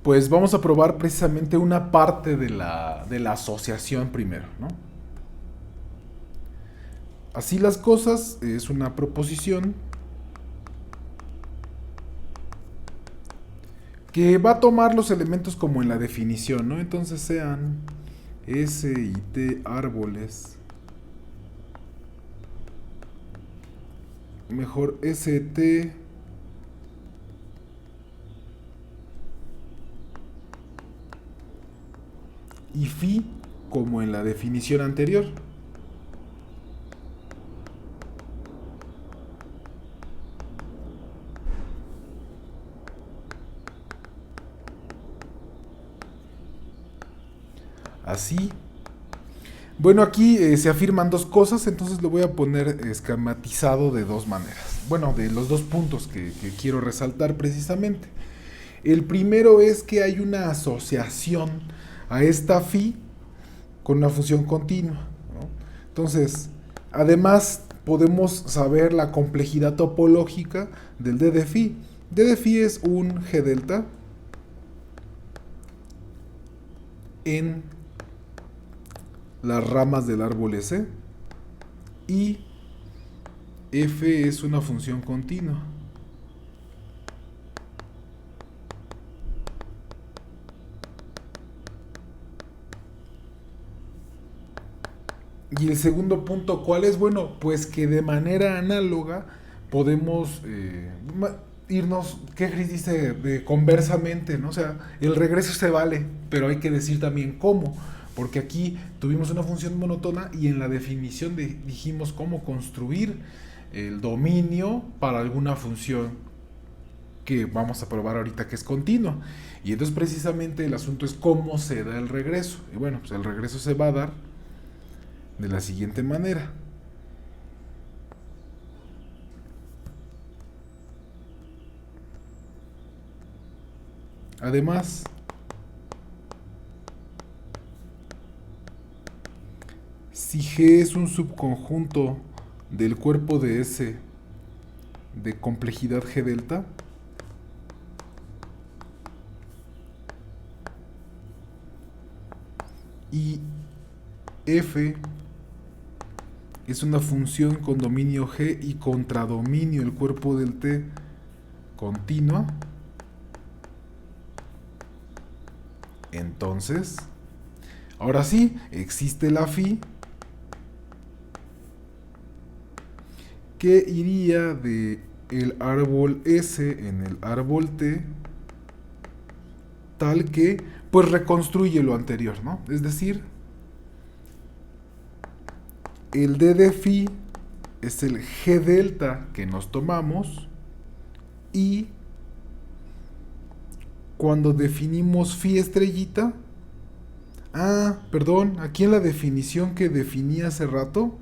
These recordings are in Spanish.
Pues vamos a probar precisamente una parte de la asociación primero, ¿no? Así las cosas es una proposición que va a tomar los elementos como en la definición, ¿no? Entonces sean S y T árboles, mejor ST y Phi como en la definición anterior. Así. Bueno, aquí se afirman dos cosas, entonces lo voy a poner esquematizado de dos maneras. Bueno, de los dos puntos que quiero resaltar precisamente. El primero es que hay una asociación a esta phi con una función continua, ¿no? Entonces, además podemos saber la complejidad topológica del d de phi. D de phi es un g delta en las ramas del árbol S y f es una función continua. Y el segundo punto, ¿cuál es? Bueno, pues que de manera análoga podemos irnos, ¿qué dice? De conversamente, ¿no? O sea, el regreso se vale, pero hay que decir también cómo. Porque aquí tuvimos una función monótona y en la definición dijimos cómo construir el dominio para alguna función que vamos a probar ahorita que es continua. Y entonces precisamente el asunto es cómo se da el regreso. Y bueno, pues el regreso se va a dar de la siguiente manera. Además, si G es un subconjunto del cuerpo de S de complejidad G delta, y F es una función con dominio G y contradominio el cuerpo del T continua, entonces, ahora sí, existe la phi que iría de el árbol S en el árbol T tal que pues reconstruye lo anterior, ¿no? Es decir, el D de phi es el G delta que nos tomamos y cuando definimos phi estrellita, perdón, aquí en la definición que definí hace rato,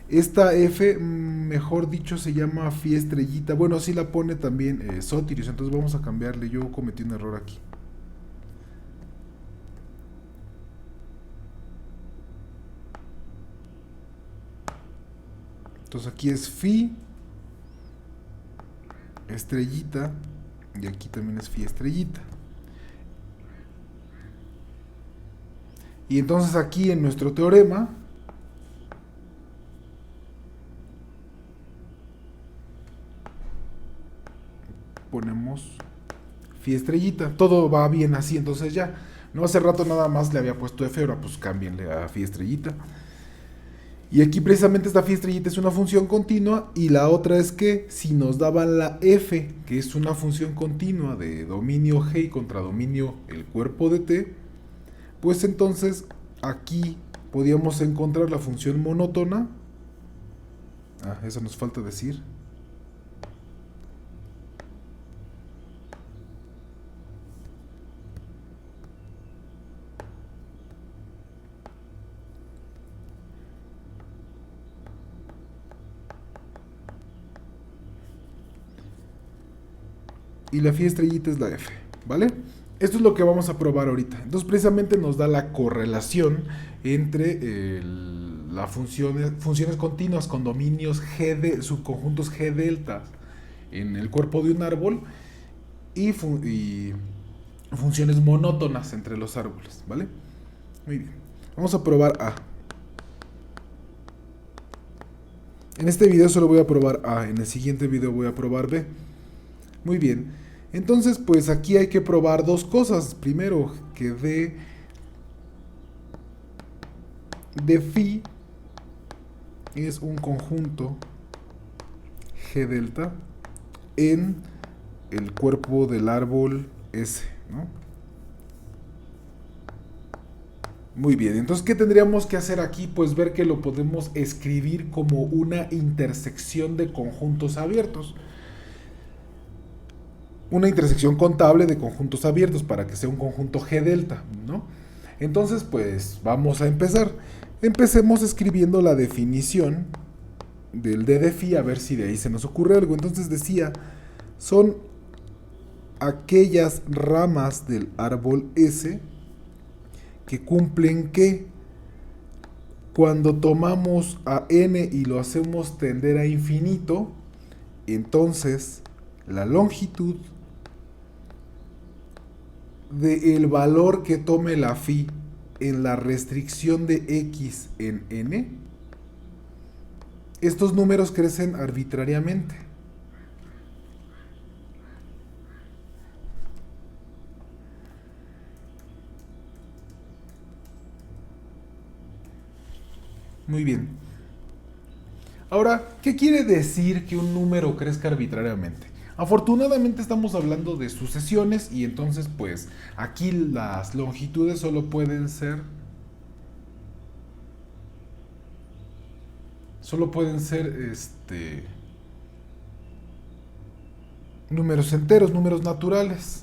esta F, mejor dicho, se llama phi estrellita. Bueno, así la pone también Sotirius, entonces vamos a cambiarle. Yo cometí un error aquí. Entonces aquí es phi estrellita y aquí también es phi estrellita. Y entonces aquí en nuestro teorema ponemos phi estrellita. Todo va bien así, entonces ya. No, hace rato nada más le había puesto F, ahora pues cámbienle a phi estrellita. Y aquí precisamente esta phi estrellita es una función continua y la otra es que si nos daban la f, que es una función continua de dominio G y contra dominio el cuerpo de T, pues entonces aquí podíamos encontrar la función monótona. Eso nos falta decir. Y la phi estrellita es la f, ¿vale? Esto es lo que vamos a probar ahorita. Entonces precisamente nos da la correlación entre las funciones continuas con dominios G de subconjuntos G delta en el cuerpo de un árbol y funciones monótonas entre los árboles, ¿vale? Muy bien. Vamos a probar A. En este video solo voy a probar A, en el siguiente video voy a probar B. Muy bien. Entonces, pues aquí hay que probar dos cosas. Primero, que de phi es un conjunto G delta en el cuerpo del árbol S, ¿no? Muy bien, entonces, ¿qué tendríamos que hacer aquí? Pues ver que lo podemos escribir como una intersección de conjuntos abiertos. Una intersección contable de conjuntos abiertos para que sea un conjunto G delta, ¿no? Entonces, pues vamos a empezar. Empecemos escribiendo la definición del D de phi, a ver si de ahí se nos ocurre algo. Entonces decía, son aquellas ramas del árbol S que cumplen que cuando tomamos a n y lo hacemos tender a infinito, entonces la longitud del valor que tome la phi en la restricción de x en n, estos números crecen arbitrariamente. Muy bien. Ahora, ¿qué quiere decir que un número crezca arbitrariamente? Afortunadamente estamos hablando de sucesiones y entonces pues aquí las longitudes solo pueden ser números enteros, números naturales.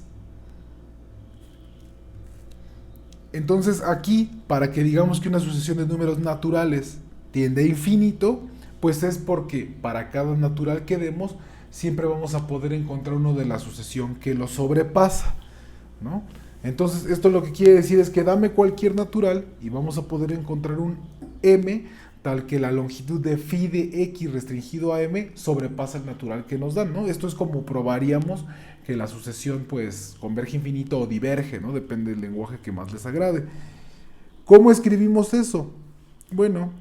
Entonces aquí, para que digamos que una sucesión de números naturales tiende a infinito, pues es porque para cada natural que demos, siempre vamos a poder encontrar uno de la sucesión que lo sobrepasa, ¿no? Entonces, esto lo que quiere decir es que dame cualquier natural y vamos a poder encontrar un m tal que la longitud de phi de x restringido a m sobrepasa el natural que nos dan, ¿no? Esto es como probaríamos que la sucesión pues converge infinito o diverge, ¿no? Depende del lenguaje que más les agrade. ¿Cómo escribimos eso? Bueno,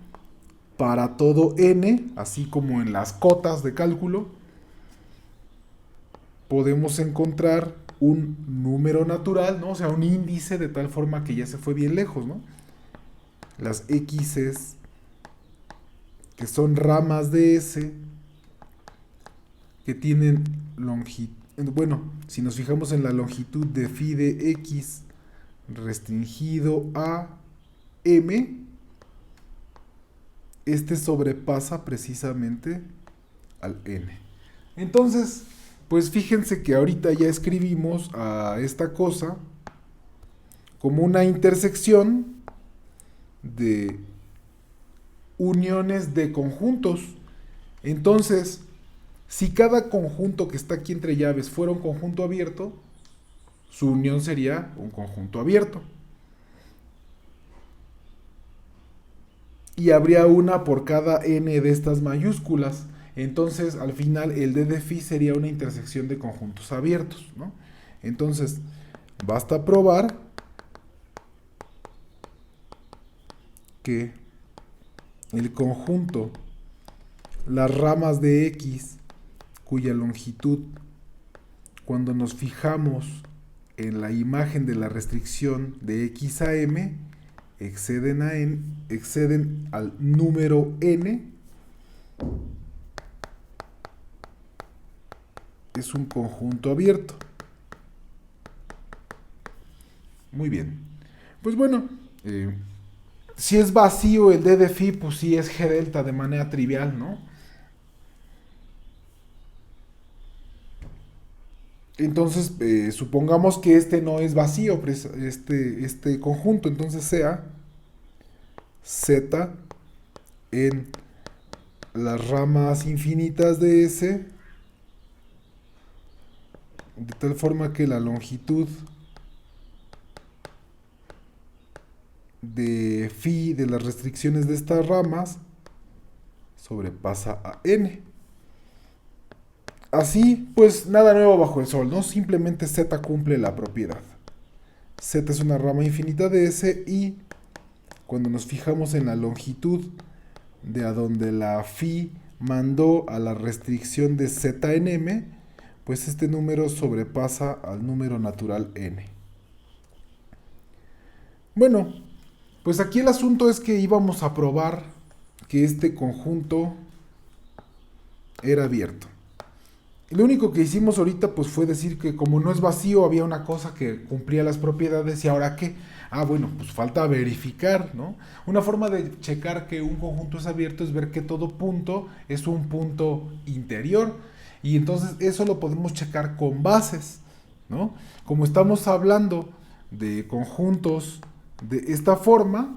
para todo n, así como en las cotas de cálculo, podemos encontrar un número natural, ¿no? O sea, un índice de tal forma que ya se fue bien lejos, ¿no? Las x's, que son ramas de S, que tienen longitud. Bueno, si nos fijamos en la longitud de phi de x restringido a m, este sobrepasa precisamente al n. Entonces, pues fíjense que ahorita ya escribimos a esta cosa como una intersección de uniones de conjuntos. Entonces, si cada conjunto que está aquí entre llaves fuera un conjunto abierto, su unión sería un conjunto abierto. Y habría una por cada n de estas mayúsculas. Entonces, al final, el D de phi sería una intersección de conjuntos abiertos, ¿no? Entonces, basta probar que el conjunto, las ramas de x, cuya longitud, cuando nos fijamos en la imagen de la restricción de x a m, exceden al número n, es un conjunto abierto. Muy bien. Pues bueno, si es vacío el D de phi, pues sí es G delta de manera trivial, ¿no? Entonces, supongamos que este no es vacío, este conjunto, entonces sea Z en las ramas infinitas de S, de tal forma que la longitud de phi de las restricciones de estas ramas sobrepasa a n. Así, pues nada nuevo bajo el sol, ¿no? Simplemente Z cumple la propiedad. Z es una rama infinita de S y cuando nos fijamos en la longitud de a donde la phi mandó a la restricción de Z en M, pues este número sobrepasa al número natural N. Bueno, pues aquí el asunto es que íbamos a probar que este conjunto era abierto. Lo único que hicimos ahorita pues fue decir que como no es vacío había una cosa que cumplía las propiedades y ahora qué. Ah, bueno, pues falta verificar, ¿no? Una forma de checar que un conjunto es abierto es ver que todo punto es un punto interior y entonces eso lo podemos checar con bases, ¿no? Como estamos hablando de conjuntos de esta forma,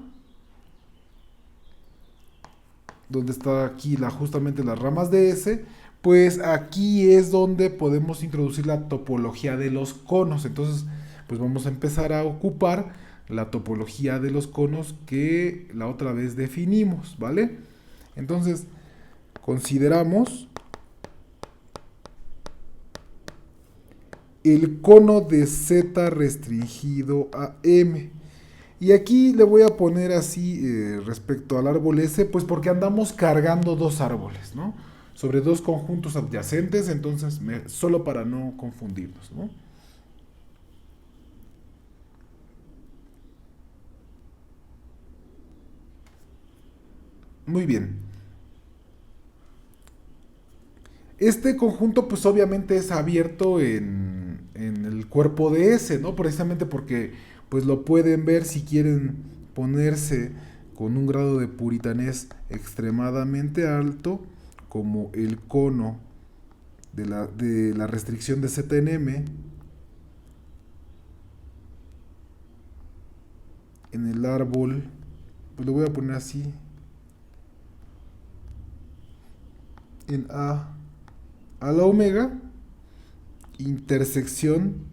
donde está aquí justamente las ramas de S, pues aquí es donde podemos introducir la topología de los conos. Entonces, pues vamos a empezar a ocupar la topología de los conos que la otra vez definimos, ¿vale? Entonces, consideramos el cono de Z restringido a M. Y aquí le voy a poner así respecto al árbol S, pues porque andamos cargando dos árboles, ¿no? Sobre dos conjuntos adyacentes, entonces solo para no confundirnos, ¿no? Muy bien. Este conjunto pues obviamente es abierto en el cuerpo de S, ¿no? Precisamente porque pues lo pueden ver si quieren ponerse con un grado de puritanés extremadamente alto, como el cono de la restricción de Z en M en el árbol, pues lo voy a poner así, en a la omega, intersección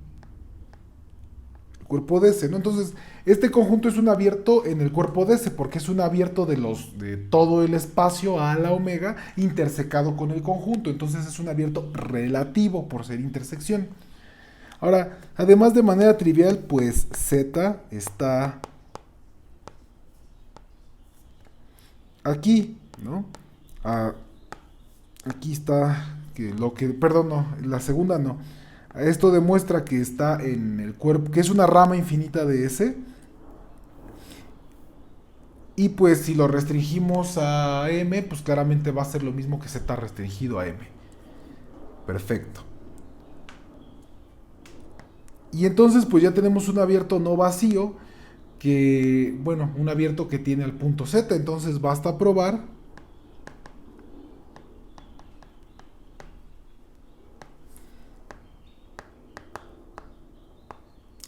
cuerpo de S, ¿no? Entonces, este conjunto es un abierto en el cuerpo de S, porque es un abierto de todo el espacio a la omega intersecado con el conjunto. Entonces es un abierto relativo por ser intersección. Ahora, además de manera trivial, pues Z está aquí, ¿no? Ah, aquí está, perdón, no, la segunda no. Esto demuestra que está en el cuerpo, que es una rama infinita de S. Y pues si lo restringimos a M, pues claramente va a ser lo mismo que Z restringido a M. Perfecto. Y entonces pues ya tenemos un abierto no vacío, que, bueno, un abierto que tiene al punto Z. Entonces basta probar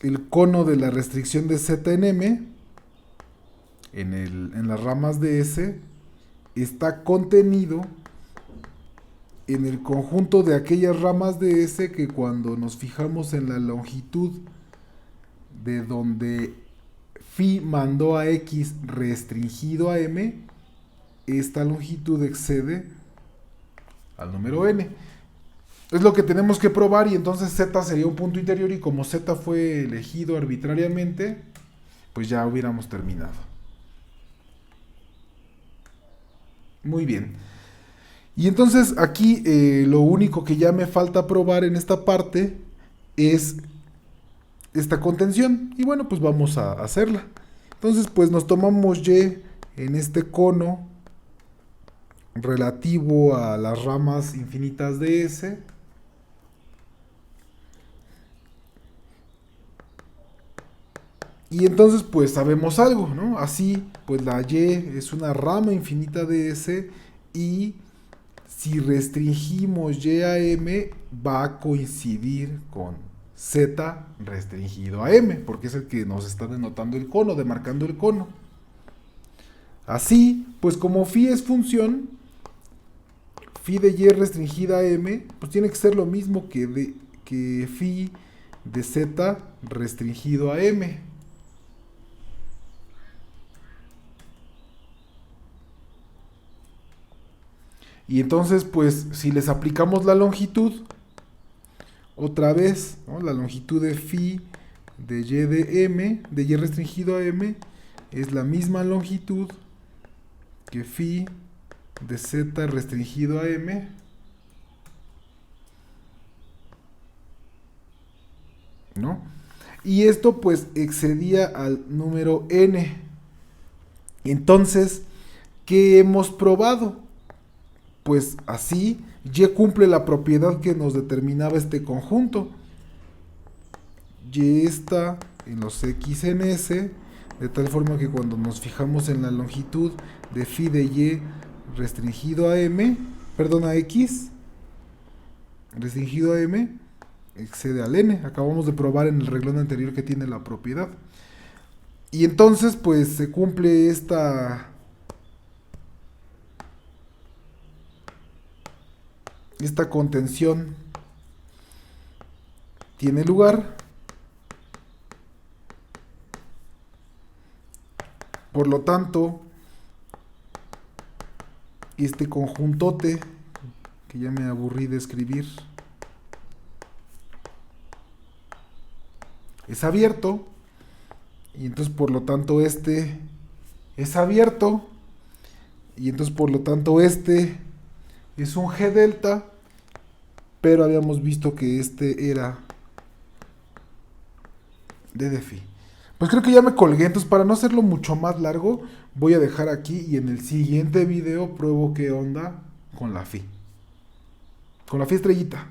el cono de la restricción de Z en M en las ramas de S está contenido en el conjunto de aquellas ramas de S que cuando nos fijamos en la longitud de donde phi mandó a X restringido a M, esta longitud excede al número N. Es lo que tenemos que probar y entonces Z sería un punto interior y como Z fue elegido arbitrariamente, pues ya hubiéramos terminado. Muy bien. Y entonces aquí lo único que ya me falta probar en esta parte es esta contención. Y bueno, pues vamos a hacerla. Entonces pues nos tomamos Y en este cono relativo a las ramas infinitas de S. Y entonces pues sabemos algo, ¿no? Así pues la Y es una rama infinita de S y si restringimos Y a M va a coincidir con Z restringido a M, porque es el que nos está denotando el cono, demarcando el cono. Así, pues como phi es función, phi de Y restringida a M, pues tiene que ser lo mismo que phi de Z restringido a M. Y entonces, pues, si les aplicamos la longitud, otra vez, ¿no? La longitud de phi de y de m, de y restringido a m, es la misma longitud que phi de z restringido a m ¿no? Y esto pues excedía al número n. Entonces, ¿qué hemos probado? Pues así y cumple la propiedad que nos determinaba este conjunto. Y está en los x en s, de tal forma que cuando nos fijamos en la longitud de phi de y restringido a m, perdón, a x restringido a m, excede al n. Acabamos de probar en el renglón anterior que tiene la propiedad. Y entonces pues se cumple esta contención tiene lugar. Por lo tanto, este conjuntote, que ya me aburrí de escribir, es abierto. Y entonces por lo tanto este es abierto. Y entonces por lo tanto este es un G delta. Pero habíamos visto que este era de phi. Pues creo que ya me colgué. Entonces para no hacerlo mucho más largo, voy a dejar aquí y en el siguiente video pruebo qué onda con la phi. Con la phi estrellita.